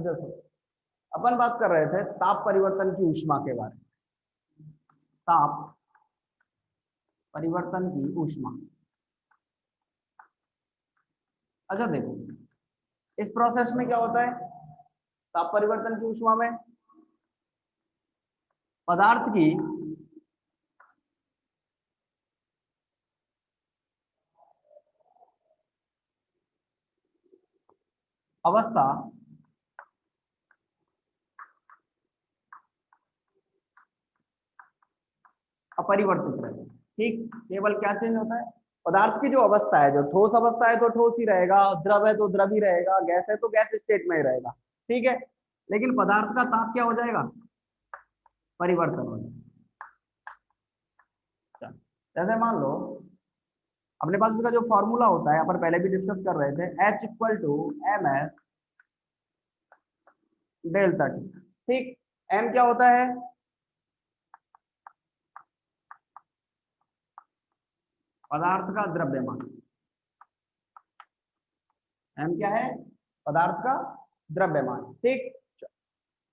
अच्छा सर, अपन बात कर रहे थे ताप परिवर्तन की ऊष्मा के बारे में। ताप परिवर्तन की ऊष्मा। अच्छा देखो, इस प्रोसेस में क्या होता है, ताप परिवर्तन की ऊष्मा में पदार्थ की अवस्था अपरिवर्तित रहती है। ठीक, केवल क्या चेंज होता है, पदार्थ की जो अवस्था है, जो ठोस अवस्था है तो ठोस ही रहेगा, द्रव है तो द्रव ही रहेगा, गैस है तो गैस स्टेट में ही रहेगा। ठीक है, लेकिन पदार्थ का ताप क्या हो जाएगा, परिवर्तन हो जाएगा। जैसे मान लो अपने पास इसका जो फॉर्मूला होता है, अपन पहले भी डिस्कस कर रहे थे, H equal to m s delta t. ठीक, m क्या होता है, पदार्थ का द्रव्यमान। m क्या है, पदार्थ का द्रव्यमान। ठीक,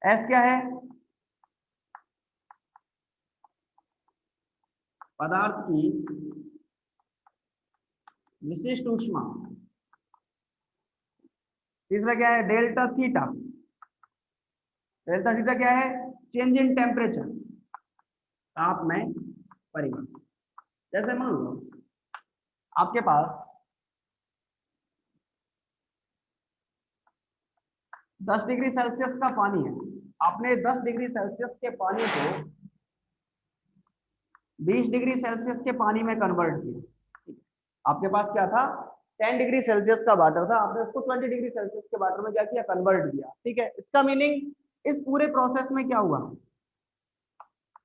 s क्या है, पदार्थ की विशिष्ट ऊष्मा। तीसरा क्या है, डेल्टा थीटा। डेल्टा थीटा क्या है, चेंज इन टेम्परेचर, ताप में परिवर्तन। जैसे मान लो आपके पास 10 डिग्री सेल्सियस का पानी है, आपने 10 डिग्री सेल्सियस के पानी को 20 डिग्री सेल्सियस के पानी में कन्वर्ट किया। आपके पास क्या था, 10 डिग्री सेल्सियस का वाटर था, आपने उसको 20 डिग्री सेल्सियस के वाटर में क्या किया, कन्वर्ट किया। ठीक है, इसका मीनिंग इस पूरे प्रोसेस में क्या हुआ,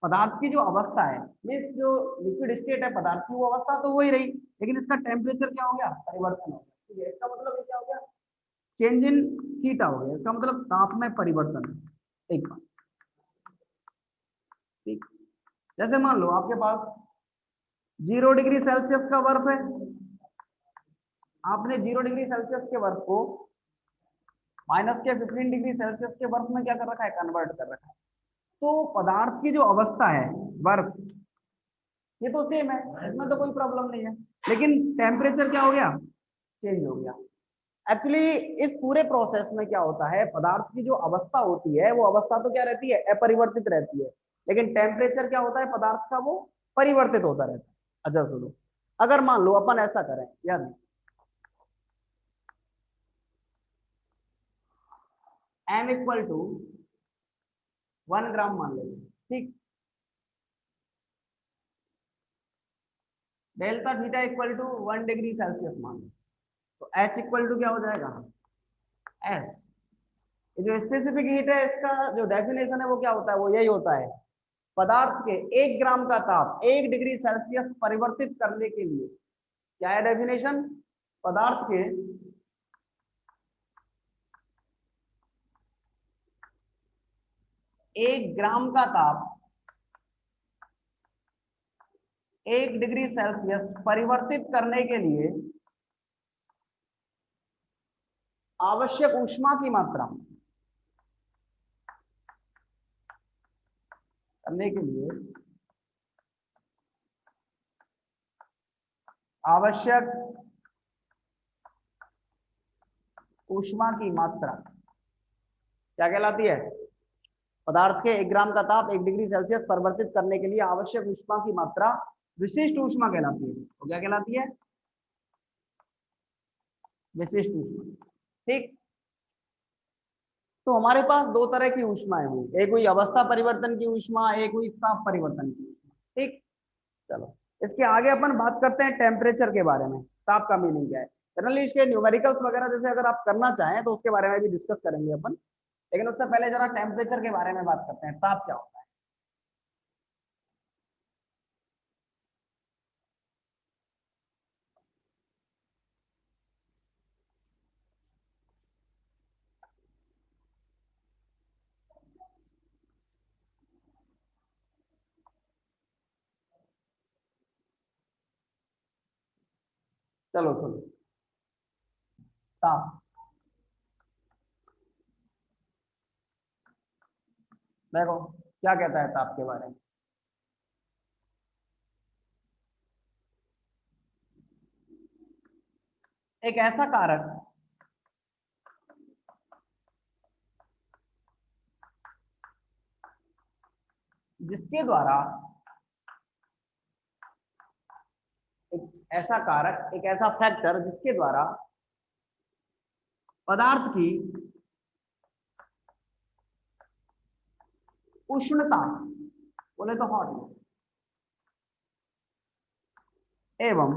पदार्थ की जो अवस्था है, मीन्स जो लिक्विड स्टेट है पदार्थ की, वो अवस्था तो वही रही, लेकिन इसका टेम्परेचर क्या हो गया, परिवर्तन हो गया। ठीक है, इसका मतलब ये क्या हो गया, चेंज इन थीटा हो गया, इसका मतलब ताप में परिवर्तन है। एक बात, ठीक, जैसे मान लो आपके पास 0 डिग्री सेल्सियस का बर्फ है, आपने 0 डिग्री सेल्सियस के बर्फ को माइनस के 15 डिग्री सेल्सियस के बर्फ में क्या कर रखा है, कन्वर्ट कर रखा है। तो पदार्थ की जो अवस्था है, बर्फ, ये तो सेम है, इसमें तो कोई प्रॉब्लम नहीं है, लेकिन टेम्परेचर क्या हो गया, चेंज हो गया। एक्चुअली इस पूरे प्रोसेस में क्या होता है, पदार्थ की जो अवस्था होती है वो अवस्था तो क्या रहती है, अपरिवर्तित रहती है, लेकिन टेम्परेचर क्या होता है पदार्थ का, वो परिवर्तित होता रहता है। अच्छा सुनो, अगर मान लो अपन ऐसा करें, याद m इक्वल टू 1 ग्राम मान लेंगे। ठीक, delta theta equal to 1 degree Celsius मान लो, तो h इक्वल टू क्या हो जाएगा, s। ये जो स्पेसिफिक हीट है, इसका जो डेफिनेशन है वो क्या होता है, वो यही होता है, पदार्थ के 1 ग्राम का ताप 1 डिग्री सेल्सियस परिवर्तित करने के लिए, क्या है डेफिनेशन, पदार्थ के 1 ग्राम का ताप 1 डिग्री सेल्सियस परिवर्तित करने के लिए आवश्यक ऊष्मा की मात्रा, करने के लिए आवश्यक ऊष्मा की मात्रा क्या कहलाती है, पदार्थ के 1 ग्राम का ताप 1 डिग्री सेल्सियस परिवर्तित करने के लिए आवश्यक ऊष्मा की मात्रा विशिष्ट ऊष्मा कहलाती है। तो क्या कहलाती है, विशिष्ट ऊष्मा। ठीक, तो हमारे पास दो तरह की ऊष्माएं हुई, एक हुई अवस्था परिवर्तन की ऊष्मा, एक हुई ताप परिवर्तन की ऊष्मा। ठीक, चलो इसके आगे अपन बात करते हैं टेम्परेचर के बारे में, ताप का मीनिंग क्या है। जनरली इसके न्यूमेरिकल्स वगैरह जैसे अगर आप करना चाहें तो उसके बारे में भी डिस्कस करेंगे अपन, लेकिन उससे पहले जरा टेम्परेचर के बारे में बात करते हैं, ताप क्या होता है। चलो चलो, ताप, देखो क्या कहता है ताप के बारे में। एक ऐसा कारक जिसके द्वारा एक ऐसा कारक, एक ऐसा फैक्टर जिसके द्वारा पदार्थ की उष्णता, बोले तो हॉट, एवं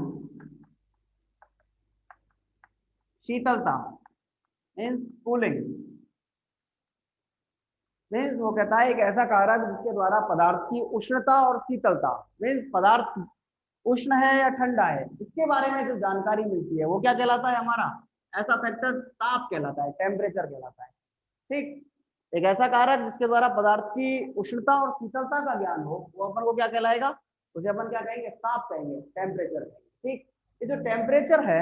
शीतलता मीन्स कूलिंग, मीन्स वो कहता है एक ऐसा कारक जिसके द्वारा पदार्थ की उष्णता और शीतलता, मीन्स पदार्थ उष्ण है या ठंडा है, इसके बारे में जो जानकारी मिलती है वो क्या कहलाता है, हमारा ऐसा फैक्टर ताप कहलाता है, टेम्परेचर कहलाता है। ठीक, एक ऐसा कारक जिसके द्वारा पदार्थ की उष्णता और शीतलता का ज्ञान हो वो अपन को क्या कहलाएगा, उसे अपन क्या कहेंगे, ताप कहेंगे, टेम्परेचर कहेंगे। ठीक, ये जो टेम्परेचर है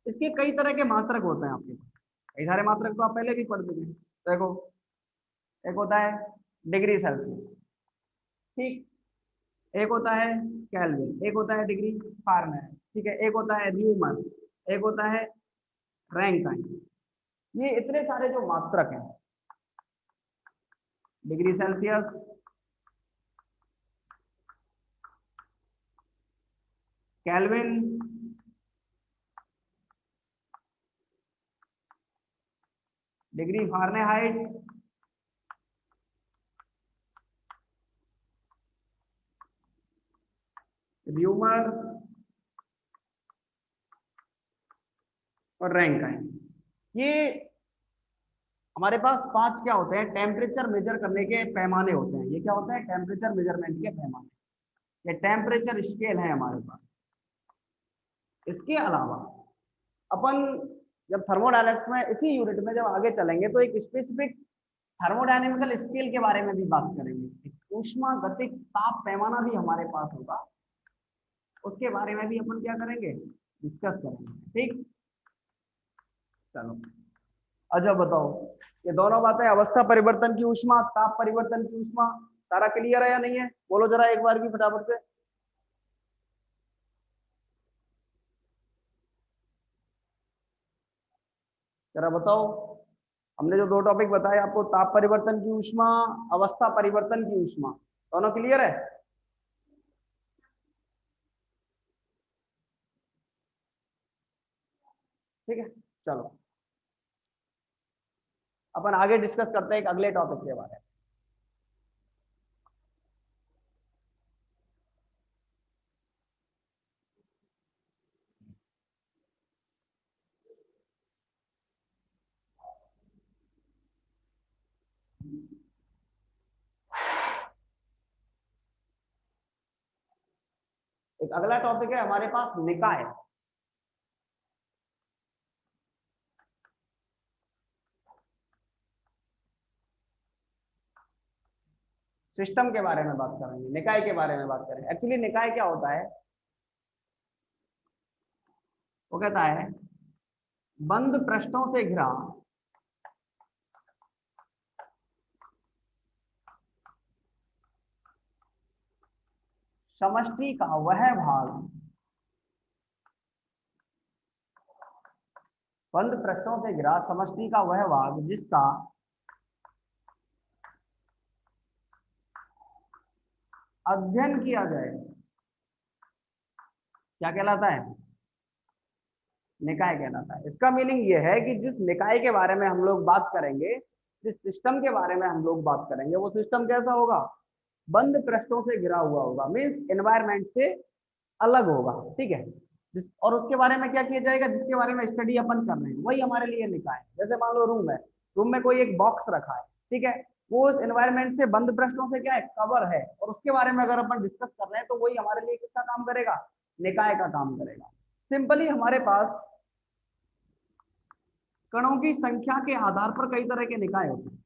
इसके कई तरह के मात्रक होते हैं आपके पास, कई सारे मात्रक तो आप पहले भी पढ़ चुके हैं। देखो, एक होता है डिग्री सेल्सियस, ठीक, एक होता है केल्विन, एक होता है डिग्री फारेनहाइट, ठीक है, एक होता है न्यूमन, एक होता है रैंकाइन। ये इतने सारे जो मात्रक हैं, degree Celsius, Kelvin, degree Fahrenheit, Newman और रैंकाइन, ये हमारे पास पांच क्या होते हैं, टेम्परेचर मेजर करने के पैमाने होते हैं। ये क्या होते हैं, टेम्परेचर मेजरमेंट के पैमाने, ये टेम्परेचर स्केल है हमारे पास। इसके अलावा अपन जब थर्मोडायनेमिक्स में इसी यूनिट में जब आगे चलेंगे तो एक स्पेसिफिक थर्मोडायनेमिकल स्केल के बारे में भी बात करेंगे, ऊष्मा गतिक ताप पैमाना भी हमारे पास होगा, उसके बारे में भी अपन क्या करेंगे, डिस्कस करेंगे। ठीक, चलो अच्छा बताओ, ये दोनों बातें, अवस्था परिवर्तन की ऊष्मा, ताप परिवर्तन की ऊष्मा, सारा क्लियर है या नहीं है, बोलो जरा एक बार की फटाफट से। जरा बताओ, हमने जो दो टॉपिक बताए आपको, ताप परिवर्तन की ऊष्मा, अवस्था परिवर्तन की ऊष्मा, दोनों क्लियर है? ठीक है, चलो अपन आगे डिस्कस करते हैं एक अगले टॉपिक के बारे में। एक अगला टॉपिक है हमारे पास निकाय। सिस्टम के बारे में बात करेंगे, निकाय के बारे में बात करेंगे। एक्चुअली निकाय क्या होता है, वो कहता है बंद पृष्ठों से घिरा समष्टि का वह भाग, बंद पृष्ठों से घिरा समष्टि का वह भाग जिसका अध्ययन किया जाए, क्या कहलाता है, निकाय कहलाता है। इसका मीनिंग ये है कि जिस निकाय के बारे में हम लोग बात करेंगे, जिस सिस्टम के बारे में हम लोग बात करेंगे, वो सिस्टम कैसा होगा, बंद पृष्ठों से घिरा हुआ होगा, मीन्स एनवायरमेंट से अलग होगा। ठीक है, जिस और उसके बारे में क्या किया जाएगा, जिसके बारे में स्टडी अपन कर रहे हैं वही हमारे लिए निकाय है। जैसे मान लो रूम है, रूम में कोई एक बॉक्स रखा है, ठीक है, वो उस एनवायरमेंट से बंद पृष्ठों से क्या है, कवर है, और उसके बारे में अगर अपन डिस्कस कर रहे हैं तो वही हमारे लिए किसका काम करेगा, निकाय का काम करेगा। सिंपली हमारे पास कणों की संख्या के आधार पर कई तरह के निकाय होते हैं,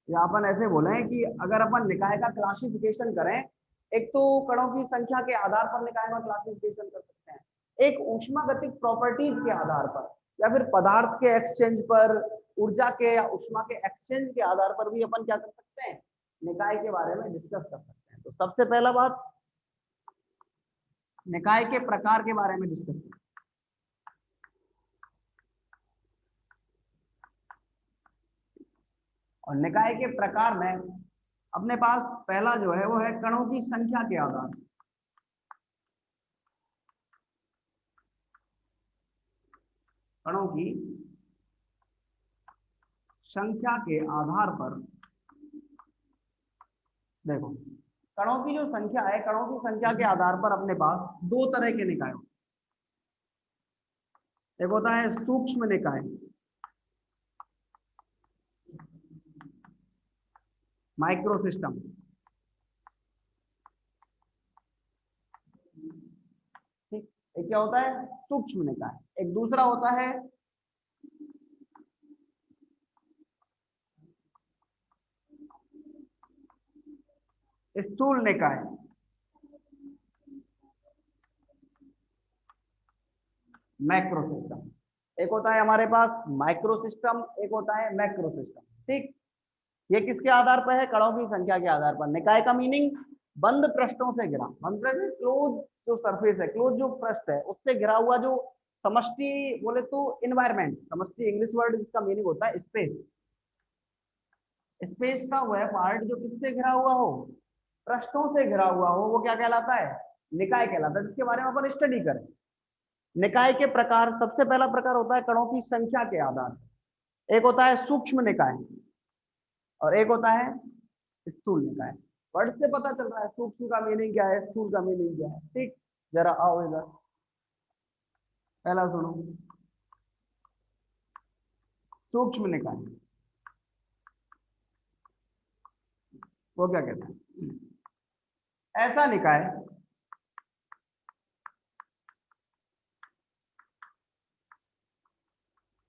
या अपन ऐसे बोले कि अगर अपन निकाय का क्लासिफिकेशन करें, एक तो कणों की संख्या के आधार पर निकाय का क्लासिफिकेशन कर सकते हैं, एक ऊष्मागतिक प्रॉपर्टीज के आधार पर, या फिर पदार्थ के एक्सचेंज पर, ऊर्जा के या उष्मा के एक्सचेंज के आधार पर भी अपन क्या कर सकते हैं, निकाय के बारे में डिस्कस कर सकते हैं। तो सबसे पहला बात, निकाय के प्रकार के बारे में डिस्कस करें। और निकाय के प्रकार में अपने पास पहला जो है वो है कणों की संख्या के आधार पर। कणों की संख्या के आधार पर देखो, कणों की जो संख्या है, कणों की संख्या के आधार पर अपने पास दो तरह के निकाय होते हैं। एक होता है सूक्ष्म निकाय, माइक्रो सिस्टम। ठीक, एक क्या होता है, सूक्ष्म निकाय। एक दूसरा होता है स्थूल निकाय। Macro system. एक होता है हमारे पास माइक्रो सिस्टम, एक होता है मैक्रो सिस्टम। ठीक, ये किसके आधार पर है, कणों की संख्या के आधार पर। निकाय का मीनिंग बंद पृष्ठों से घिरा, बंद पृष्ठ क्लोज जो सरफेस है, क्लोज जो पृष्ठ है उससे घिरा हुआ जो समष्टि बोले तो इन्वायरमेंट। समष्टि इंग्लिश वर्ड जिसका मीनिंग होता है स्पेस। स्पेस का वह पार्ट जो किससे घिरा हुआ हो, पृष्ठों से घिरा हुआ हो, वो क्या कहलाता है, निकाय कहलाता है, जिसके बारे में अपन स्टडी करें। निकाय के प्रकार, सबसे पहला प्रकार होता है कणों की संख्या के आधार पर। एक होता है सूक्ष्म निकाय और एक होता है स्थूल निकाय। वर्ड से पता चल रहा है सूक्ष्म का मीनिंग क्या है, स्थूल का मीनिंग क्या है। ठीक, जरा आओ इधर, पहला सुनो। सूक्ष्म निकाय वो क्या कहता है, ऐसा निकाय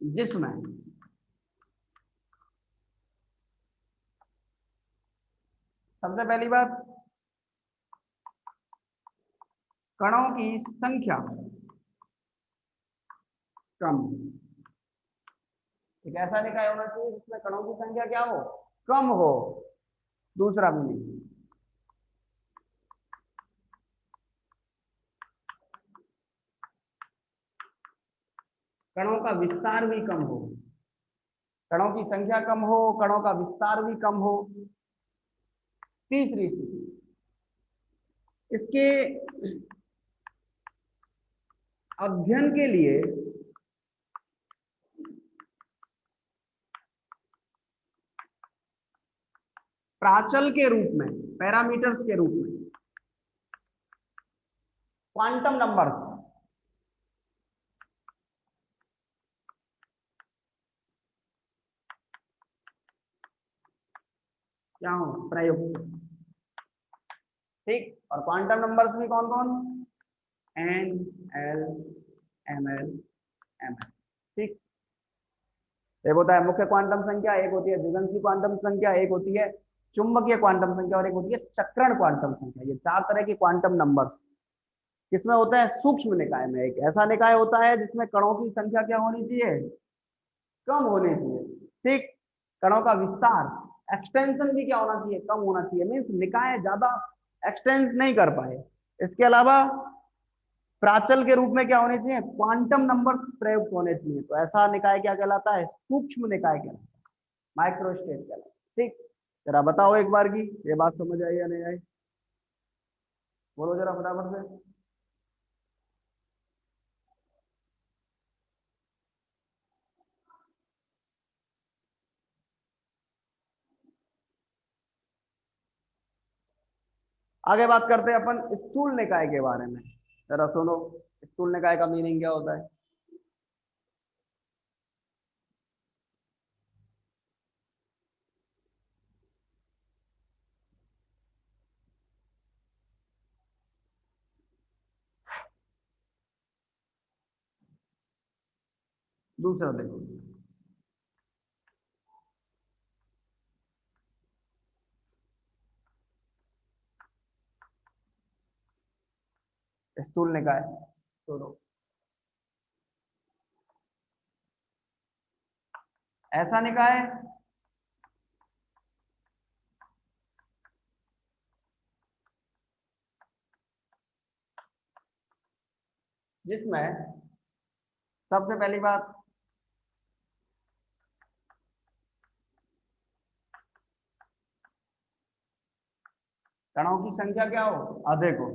जिसमें सबसे पहली बात, कणों की संख्या कम। एक ऐसा निकाय होना चाहिए जिसमें कणों की संख्या क्या हो, कम हो। दूसरा मीनिंग, कणों का विस्तार भी कम हो। कणों की संख्या कम हो, कणों का विस्तार भी कम हो। तीसरी स्थिति, इसके अध्ययन के लिए प्राचल के रूप में, पैरामीटर्स के रूप में क्वांटम नंबर्स क्या हो, प्रयुक्त। ठीक, और क्वांटम नंबर्स भी कौन कौन, n, l, m l, m s. ठीक, एक होता है मुख्य क्वांटम संख्या, एक होती है द्विगंशी क्वांटम संख्या, एक होती है चुंबकीय क्वांटम संख्या और एक होती है चक्रण क्वांटम संख्या। ये चार तरह की क्वांटम नंबर्स किसमें होता है, सूक्ष्म निकाय में। एक ऐसा निकाय होता है जिसमें कणों की संख्या क्या होनी चाहिए, कम होनी चाहिए। ठीक, कणों का विस्तार, एक्सटेंशन भी क्या होना चाहिए, कम होना चाहिए। मीन्स निकाय ज्यादा एक्सटेंड नहीं कर पाए। इसके अलावा प्राचल के रूप में क्या होने चाहिए, क्वांटम नंबर प्रयुक्त होने चाहिए। तो ऐसा निकाय क्या कहलाता है, सूक्ष्म निकाय कहलाता है, माइक्रोस्टेट कहलाता है। ठीक, जरा बताओ एक बार की ये बात समझ आई या नहीं आई, बोलो जरा फटाफट से। आगे बात करते हैं अपन स्थूल निकाय के बारे में। जरा सुनो, स्थूल निकाय का मीनिंग क्या होता है। दूसरा देखो, स्थूल निकाय सुनो, ऐसा निकाय जिसमें सबसे पहली बात कणों की संख्या क्या हो, अधिक हो।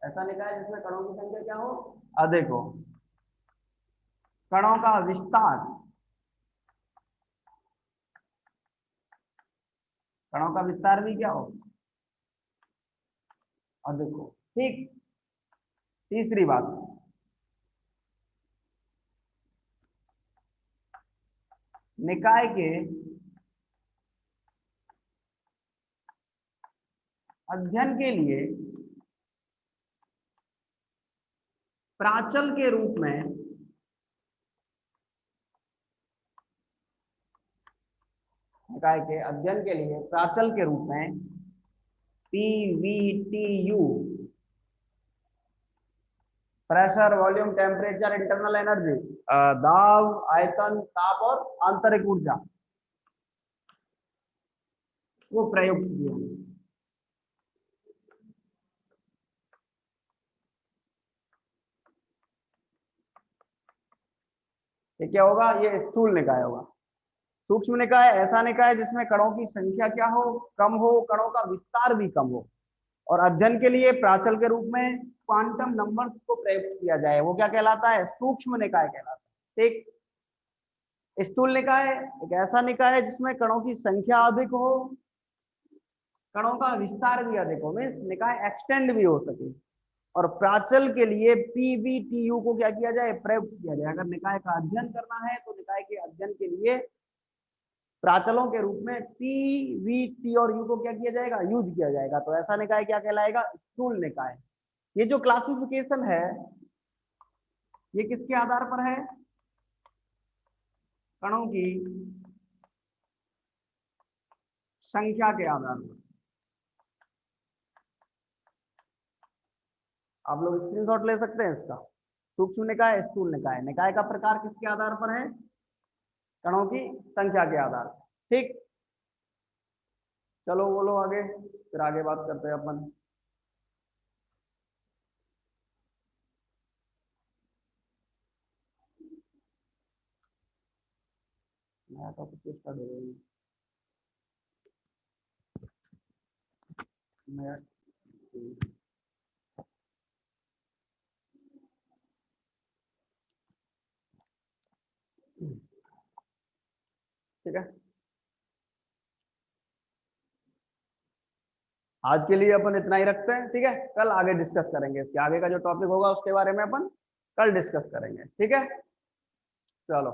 ऐसा निकाय जिसमें कणों की संख्या क्या हो, अधिक हो। कणों का विस्तार, कणों का विस्तार भी क्या हो, अधिक हो। ठीक। तीसरी बात, निकाय के अध्ययन के लिए प्राचल के रूप में निकाय के अध्ययन के लिए प्राचल के रूप में PVTU, pressure, volume, temperature, internal energy, दाब, आयतन, ताप और आंतरिक ऊर्जा, वो प्रयुक्त किया। ये क्या होगा, ये स्थूल निकाय होगा। सूक्ष्म निकाय ऐसा निकाय जिसमें कणों की संख्या क्या हो, कम हो, कणों का विस्तार भी कम हो, और अध्ययन के लिए प्राचल के रूप में क्वांटम नंबर्स को प्रयुक्त किया जाए, वो क्या कहलाता है, सूक्ष्म निकाय कहलाता है। ठीक। स्थूल निकाय एक ऐसा निकाय है जिसमें कणों की संख्या अधिक हो, कणों का विस्तार भी अधिक हो, मीन्स निकाय एक्सटेंड भी हो सके, और प्राचल के लिए PVTU को क्या किया जाए, प्रयुक्त किया जाए। अगर निकाय का अध्ययन करना है तो निकाय के अध्ययन के लिए प्राचलों के रूप में PVT और U को क्या किया जाएगा, यूज किया जाएगा। तो ऐसा निकाय क्या कहलाएगा, स्थूल निकाय। ये जो क्लासिफिकेशन है ये किसके आधार पर है, कणों की संख्या के आधार पर। आप लोग स्क्रीनशॉट ले सकते हैं इसका। सूक्ष्म निकाय, स्थूल निकाय, निकाय का प्रकार किसके आधार पर है, कणों की संख्या के आधार पर। ठीक। चलो बोलो आगे, फिर आगे बात करते हैं अपन। नया टॉपिक स्टार्ट हो गया। नया ठीक है, आज के लिए अपन इतना ही रखते हैं। ठीक है, कल आगे डिस्कस करेंगे, इसके आगे का जो टॉपिक होगा उसके बारे में अपन कल डिस्कस करेंगे। ठीक है, चलो।